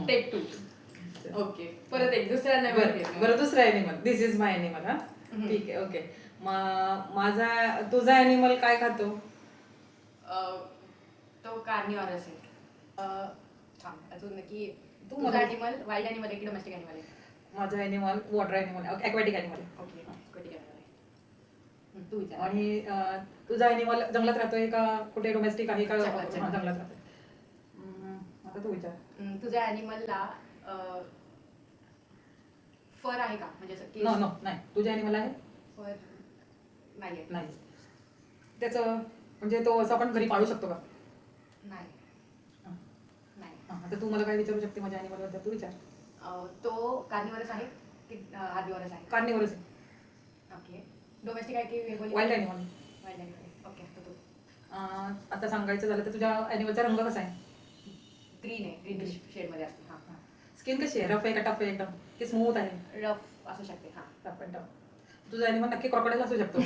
Take 2. Okay, परत एक दुसरा बरं बरं, दुसरा animal. This is my animal. हा ठीक आहे, ओके. तुझा ॲनिमल काय खातो? तो कार्निवरस आहे. थांब, अजून की तू तुझा मला- ॲनिमल वाईल्ड ॲनिमल आहे की डोमेस्टिक ॲनिमल आहे? माझा animal water animal, aquatic animal. Okay, aquatic animal आहे. तू विचार. आणि तुझा ॲनिमल जंगलात राहतोय का कुठे डोमेस्टिक आहे का? जंगलात, हा, जंगलात राहतोय. आता तू विचार. तुझ्या ॲनिमलला फर आहे का? म्हणजे असं केस? नो नो, नाही. तुझा ॲनिमल आहे? फर नाहीये. नाही. त्याचं म्हणजे तो असं आपण घरी पाळू शकतो का? नाही. हा. नाही. आता तू मला काय विचारू शकते माझ्या ॲनिमलबद्दल? तू विचार. तो कार्निवरस आहे की हार्बिवरस आहे? कार्निवरस आहे. ओके. डोमेस्टिक आहे की wild animal. Wild animal. Okay, तर तू आता सांगायचं झालं तर तुझ्या ॲनिमलचा रंग कसा आहे? ग्रीन आहे, ग्रीनिश शेडमध्ये असते. हां. स्किन कशी आहे? रफ आहे का टफ आहे एकदम की स्मूथ आहे? रफ असू शकते. हां. Rough and tough. तुझा ॲनिमल नक्की क्रॉकोडाईल असू शकतो.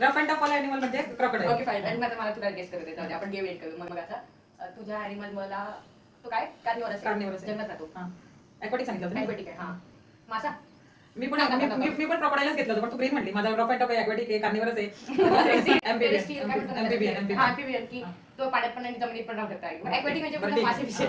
रफ अँड टफ वाला ॲनिमल म्हणजे क्रॉकोडाईल. Okay, fine. आणि मला तुला गेस करू दे. आपण गेम एंड करू. मग आता तुझ्या ॲनिमल मला तो काय कार्निवरस आहे? कार्निवरस आहे. जंगलात राहतो. हां. ॲक्वॅटिक सांगितलं होतं ना? ॲक्वॅटिक आहे. हां. मासा? मी पण क्रॉकोडाईलच घेतलं होतं पण तू ग्रीन म्हणली. माझा रफ अँड टफ आहे, ॲक्वॅटिक आहे, कार्निवरस आहे. Terrestrial काय म्हणतात? Amphibian. हां, amphibian की तो पाण्यात पण आणि जमिनीत पण राहू शकतो. ॲक्वॅटिक म्हणजे बरं, ठीक आहे. मासे विषय.